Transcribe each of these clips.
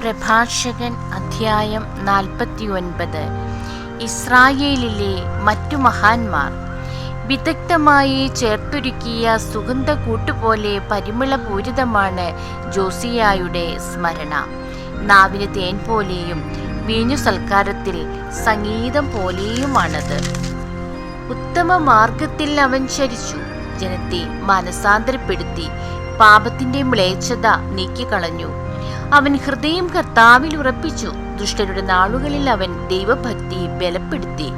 പ്രഭാഷകൻ അധ്യായം 49. ഇസ്രായേലിലെ മറ്റു മഹാന്മാർ. വിദഗ്ധമായി ചേർത്തൊരുക്കിയ സുഗന്ധക്കൂട്ടുപോലെ പരിമളപൂരിതമാണ് ജോസിയായുടെ സ്മരണ. നാവിന് തേൻ പോലെയും വീഞ്ഞു സൽക്കാരത്തിൽ സംഗീതം പോലെയുമാണത്. ഉത്തമ മാർഗത്തിൽ അവൻ ചരിച്ചു, ജനത്തെ മാനസാന്തരപ്പെടുത്തി, പാപത്തിന്റെ മ്ലേച്ഛത നീക്കിക്കളഞ്ഞു. അവൻ ഹൃദയം കർത്താവിൽ ഉറപ്പിച്ചു, ദുഷ്ടരുടെ നാളുകളിൽ അവൻ ദൈവഭക്തി ബലപ്പെടുത്തി.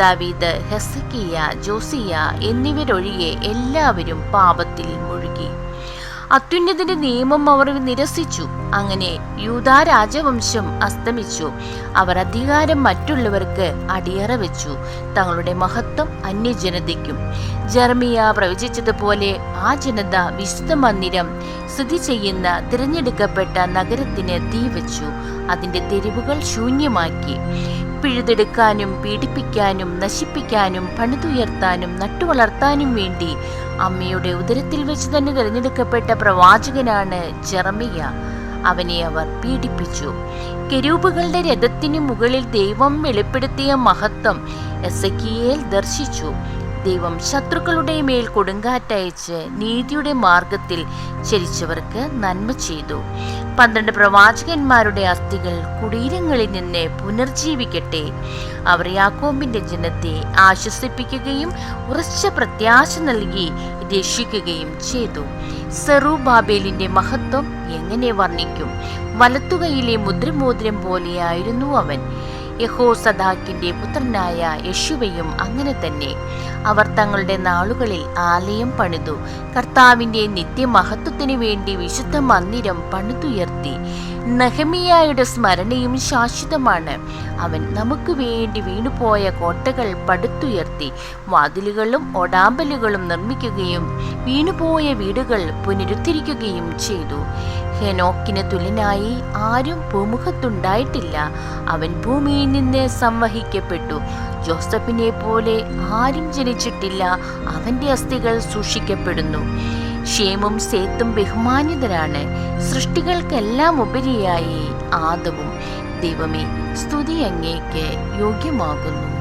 ദാവീദ്, ഹെസക്കിയ, ജോസിയ എന്നിവരൊഴികെ എല്ലാവരും പാപത്തിൽ മുഴുകി. അത്യുന്നതന്റെ നിയമം അവർ നിരസിച്ചു. അങ്ങനെ യൂദാ രാജവംശം അസ്തമിച്ചു. അവർ അധികാരം മറ്റുള്ളവർക്ക് അടിയറ വെച്ചു, തങ്ങളുടെ മഹത്വം അന്യജനതയ്ക്കും. ജെറമിയ പ്രവചിച്ചതുപോലെ ആ ജനത വിശുദ്ധ മന്ദിരം സ്ഥിതി ചെയ്യുന്ന തിരഞ്ഞെടുക്കപ്പെട്ട നഗരത്തിന് തീവച്ചു, അതിന്റെ തെരുവുകൾ ശൂന്യമാക്കി. പിഴുതെടുക്കാനും പീഡിപ്പിക്കാനും നശിപ്പിക്കാനും പണിതുയർത്താനും നട്ടുവളർത്താനും വേണ്ടി അമ്മയുടെ ഉദരത്തിൽ വെച്ച് തന്നെ തിരഞ്ഞെടുക്കപ്പെട്ട പ്രവാചകനാണ് ജെറമിയ. അവനെ അവർ പീഡിപ്പിച്ചു. കെരൂബുകളുടെ രഥത്തിനു മുകളിൽ ദൈവം വെളിപ്പെടുത്തിയ മഹത്വം എസെക്കിയേൽ ദർശിച്ചു. ദൈവം ശത്രുക്കളുടെ മേൽ കൊടുങ്കാറ്റയച്ച് നീതിയുടെ മാർഗത്തിൽ ചരിച്ചവർക്ക് നന്മ ചെയ്തു. 12 പ്രവാചകന്മാരുടെ അസ്ഥികൾ കുടീരങ്ങളിൽ നിന്ന് പുനർജീവിക്കട്ടെ. അവർ യാക്കോബിന്റെ ജനത്തെ ആശ്വസിപ്പിക്കുകയും ഉറച്ച പ്രത്യാശ നൽകി രക്ഷിക്കുകയും ചെയ്തു. സെറുബാബേലിന്റെ മഹത്വം എങ്ങനെ വർണ്ണിക്കും? വലത്തുകൈയിലെ മുദ്രമോതിരം പോലെയായിരുന്നു അവൻ. യഹോസദാക്കിന്റെ പുത്രനായ യെശുവയും അങ്ങനെ തന്നെ. അവർ തങ്ങളുടെ നാളുകളിൽ ആലയം പണിതു, കർത്താവിന്റെ നിത്യമഹത്വത്തിനു വേണ്ടി വിശുദ്ധ മന്ദിരം പണിതുയർത്തി. നെഹെമിയായുടെ സ്മരണയും ശാശ്വതമാണ്. അവൻ നമുക്ക് വേണ്ടി വീണുപോയ കോട്ടകൾ പടുത്തുയർത്തി, വാതിലുകളും ഒടാമ്പലുകളും നിർമ്മിക്കുകയും വീണുപോയ വീടുകൾ പുനരുദ്ധരിക്കുകയും ചെയ്തു. ഹെനോക്കിന് തുല്യനായി ആരും ഭൂമുഖത്തുണ്ടായിട്ടില്ല. അവൻ ഭൂമിയിൽ നിന്ന് സംവഹിക്കപ്പെട്ടു. ജോസഫിനെ പോലെ ആരും ജനിച്ചിട്ടില്ല. അവന്റെ അസ്ഥികൾ സൂക്ഷിക്കപ്പെടുന്നു. ഷേമും സേത്തും ബഹുമാന്യതരാണ്. സൃഷ്ടികൾക്കെല്ലാം ഉപരിയായി ആദവും. ദൈവമേ, സ്തുതി അങ്ങേക്ക് യോഗ്യമാകുന്നു.